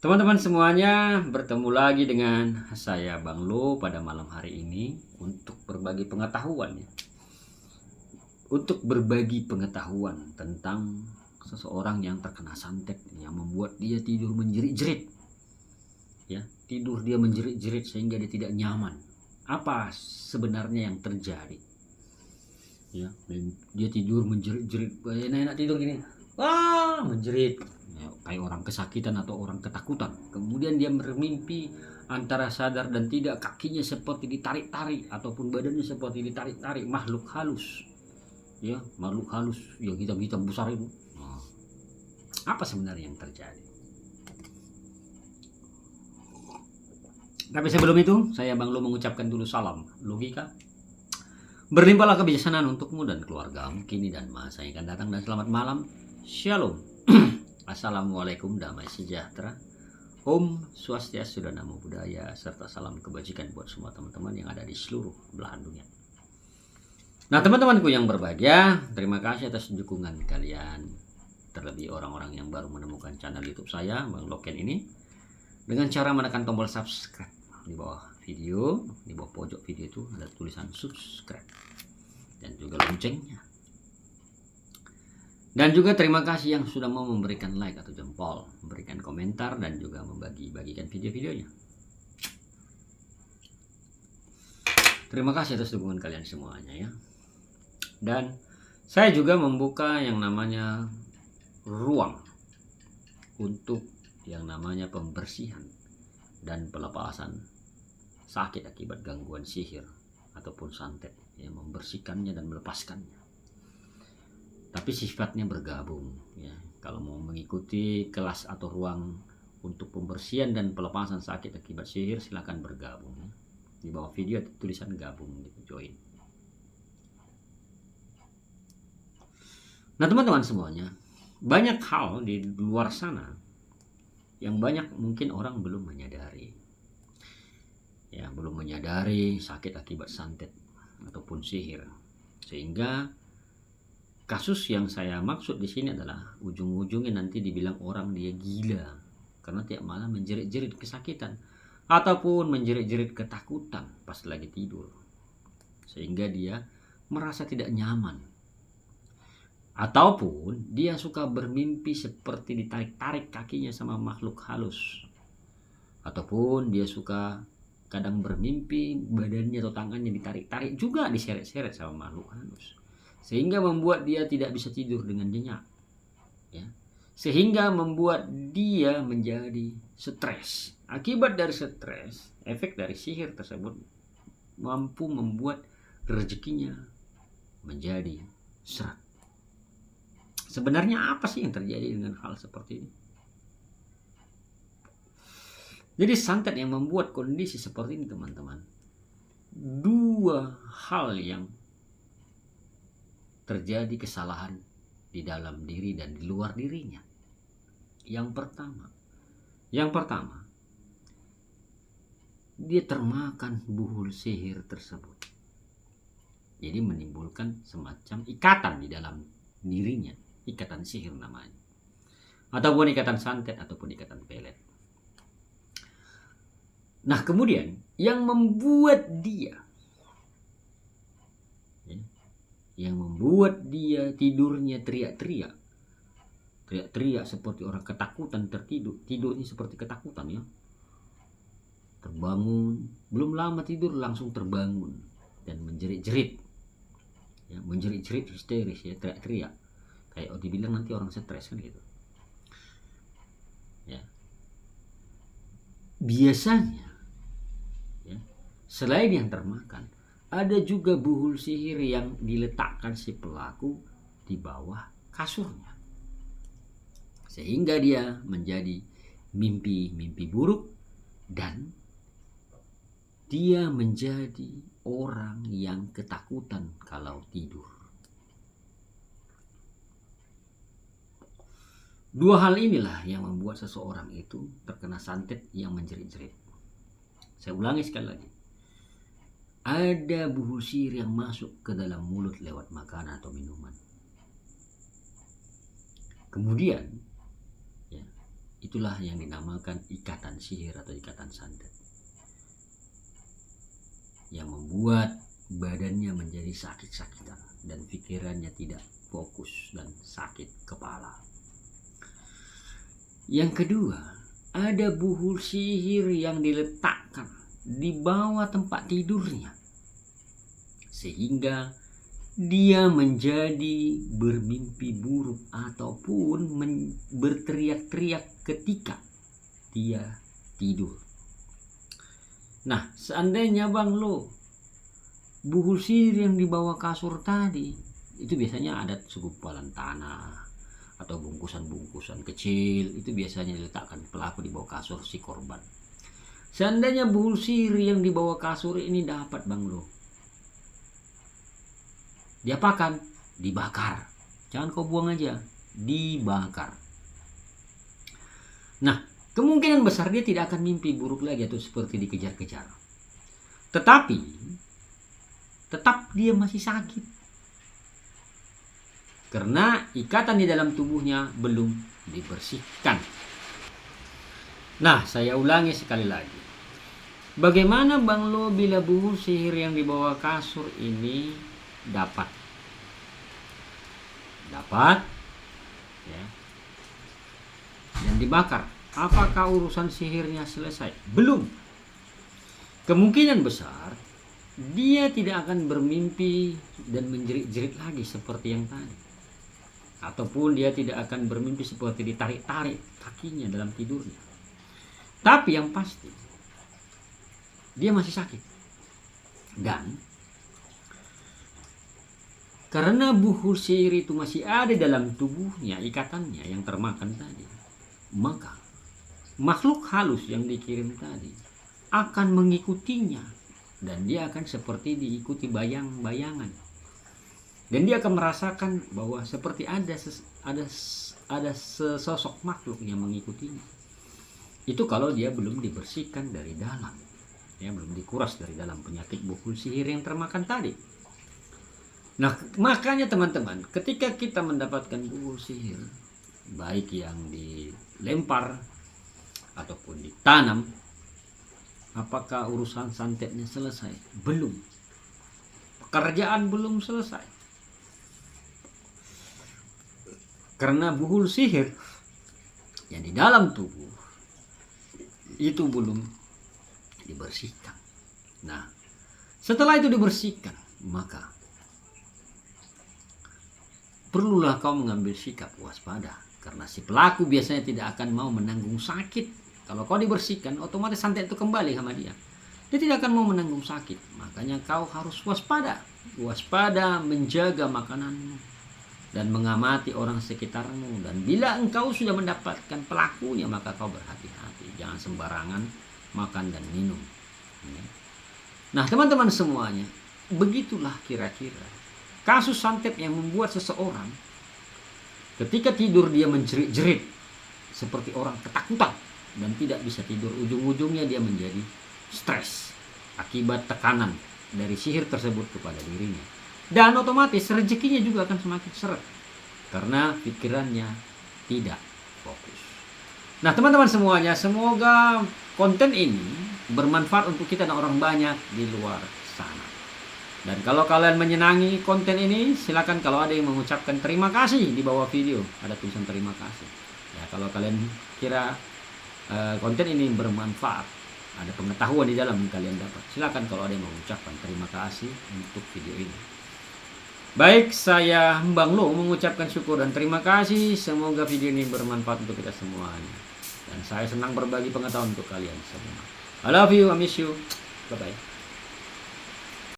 Teman-teman semuanya, bertemu lagi dengan saya Bang Lo pada malam hari ini untuk berbagi pengetahuan ya. Untuk berbagi pengetahuan tentang seseorang yang terkena santet yang membuat dia tidur menjerit-jerit. Ya, tidur dia menjerit-jerit sehingga dia tidak nyaman. Apa sebenarnya yang terjadi? Ya, dia tidur menjerit-jerit, enak tidur gini. Wah, menjerit. Ya, kayak orang kesakitan atau orang ketakutan. Kemudian dia bermimpi antara sadar dan tidak, kakinya seperti ditarik-tarik ataupun badannya seperti ditarik-tarik makhluk halus. Ya, makhluk halus yang hitam-hitam besar itu. Nah, apa sebenarnya yang terjadi? Tapi sebelum itu, saya Bang Lo mengucapkan dulu salam logika. Berlimpahlah kebijaksanaan untukmu dan keluargamu kini dan masa yang akan datang, dan selamat malam. Shalom. Assalamualaikum, damai sejahtera. Om Swastiastu, Namo Buddhaya, serta salam kebajikan buat semua teman-teman yang ada di seluruh belahan dunia. Nah, teman-temanku yang berbahagia, terima kasih atas dukungan kalian. Terlebih orang-orang yang baru menemukan channel YouTube saya, Bang Loken ini, dengan cara menekan tombol subscribe di bawah video, di bawah pojok video itu ada tulisan subscribe dan juga loncengnya. Dan juga terima kasih yang sudah mau memberikan like atau jempol, memberikan komentar dan juga membagi-bagikan video-videonya. Terima kasih atas dukungan kalian semuanya ya. Dan saya juga membuka yang namanya ruang untuk yang namanya pembersihan dan pelepasan sakit akibat gangguan sihir ataupun santet, yang membersihkannya dan melepaskannya. Tapi sifatnya bergabung ya. Kalau mau mengikuti kelas atau ruang untuk pembersihan dan pelepasan sakit akibat sihir, silahkan bergabung ya. Di bawah video ada tulisan gabung gitu, join. Nah, teman-teman semuanya, banyak hal di luar sana yang banyak mungkin orang belum menyadari. Ya, belum menyadari sakit akibat santet ataupun sihir. Sehingga kasus yang saya maksud di sini adalah ujung-ujungnya nanti dibilang orang dia gila karena tiap malam menjerit-jerit kesakitan ataupun menjerit-jerit ketakutan pas lagi tidur. Sehingga dia merasa tidak nyaman. Ataupun dia suka bermimpi seperti ditarik-tarik kakinya sama makhluk halus. Ataupun dia suka kadang bermimpi badannya atau tangannya ditarik-tarik juga diseret-seret sama makhluk halus, sehingga membuat dia tidak bisa tidur dengan nyenyak ya. Sehingga membuat dia menjadi stres. Akibat dari stres, efek dari sihir tersebut mampu membuat rezekinya menjadi seret. Sebenarnya apa sih yang terjadi dengan hal seperti ini? Jadi santet yang membuat kondisi seperti ini, teman-teman, dua hal yang terjadi kesalahan di dalam diri dan di luar dirinya. Yang pertama, dia termakan buhul sihir tersebut. Jadi menimbulkan semacam ikatan di dalam dirinya, ikatan sihir namanya. Ataupun ikatan santet ataupun ikatan pelet. Nah, kemudian yang membuat dia tidurnya teriak-teriak seperti orang ketakutan, tidurnya seperti ketakutan ya. Terbangun, belum lama tidur langsung terbangun dan menjerit-jerit. Ya, menjerit-jerit histeris ya, teriak-teriak. Kayak dibilang nanti orang stres kan gitu. Ya. Biasanya selain yang termakan, ada juga buhul sihir yang diletakkan si pelaku di bawah kasurnya. Sehingga dia menjadi mimpi-mimpi buruk dan dia menjadi orang yang ketakutan kalau tidur. Dua hal inilah yang membuat seseorang itu terkena santet yang menjerit-jerit. Saya ulangi sekali lagi. Ada buhul sihir yang masuk ke dalam mulut lewat makanan atau minuman. Kemudian ya, itulah yang dinamakan ikatan sihir atau ikatan santet, yang membuat badannya menjadi sakit-sakitan dan pikirannya tidak fokus dan sakit kepala. Yang kedua, ada buhul sihir yang diletakkan di bawah tempat tidurnya, sehingga dia menjadi bermimpi buruk ataupun berteriak-teriak ketika dia tidur. Nah, seandainya Bang Lo, buhul sihir yang di bawah kasur tadi, itu biasanya ada segumpalan tanah atau bungkusan-bungkusan kecil, itu biasanya diletakkan pelaku di bawah kasur si korban. Seandainya buhul sihir yang di bawah kasur ini dapat Bang Lo, diapakan? Dibakar. Jangan kau buang aja, dibakar. Nah, kemungkinan besar dia tidak akan mimpi buruk lagi atau seperti dikejar-kejar. Tetapi tetap dia masih sakit, karena ikatan di dalam tubuhnya belum dibersihkan. Nah, saya ulangi sekali lagi. Bagaimana Bang Lo bila buhul sihir yang di bawah kasur ini dapat ya, dan dibakar? Apakah urusan sihirnya selesai? Belum. Kemungkinan besar dia tidak akan bermimpi dan menjerit-jerit lagi seperti yang tadi. Ataupun dia tidak akan bermimpi seperti ditarik-tarik kakinya dalam tidurnya. Tapi yang pasti, dia masih sakit. Dan karena buhul sihir itu masih ada dalam tubuhnya, ikatannya yang termakan tadi, maka makhluk halus yang dikirim tadi akan mengikutinya, dan dia akan seperti diikuti bayang-bayangan, dan dia akan merasakan bahwa seperti ada sesosok makhluk yang mengikutinya. Itu kalau dia belum dibersihkan dari dalam, ya, belum dikuras dari dalam penyakit buhul sihir yang termakan tadi. Nah, makanya teman-teman, ketika kita mendapatkan buhul sihir, baik yang dilempar ataupun ditanam, apakah urusan santetnya selesai? Belum. Pekerjaan belum selesai. Karena buhul sihir yang di dalam tubuh itu belum dibersihkan. Nah, setelah itu dibersihkan, maka perlulah kau mengambil sikap waspada. Karena si pelaku biasanya tidak akan mau menanggung sakit. Kalau kau dibersihkan, otomatis santet itu kembali sama dia. Dia tidak akan mau menanggung sakit. Makanya kau harus waspada. Waspada menjaga makananmu dan mengamati orang sekitarmu. Dan bila engkau sudah mendapatkan pelakunya, maka kau berhati-hati. Jangan sembarangan makan dan minum. Nah, teman-teman semuanya, begitulah kira-kira kasus santet yang membuat seseorang ketika tidur dia menjerit-jerit seperti orang ketakutan dan tidak bisa tidur. Ujung-ujungnya dia menjadi stres akibat tekanan dari sihir tersebut kepada dirinya, dan otomatis rezekinya juga akan semakin seret karena pikirannya tidak fokus. Nah, teman-teman semuanya, semoga konten ini bermanfaat untuk kita dan orang banyak di luar sana. Dan kalau kalian menyenangi konten ini, silakan kalau ada yang mengucapkan terima kasih di bawah video, ada tulisan terima kasih. Ya, kalau kalian kira konten ini bermanfaat, ada pengetahuan di dalam yang kalian dapat, silakan kalau ada yang mengucapkan terima kasih untuk video ini. Baik, saya Bang Lo mengucapkan syukur dan terima kasih. Semoga video ini bermanfaat untuk kita semuanya, dan saya senang berbagi pengetahuan untuk kalian semua. I love you, I miss you, bye bye.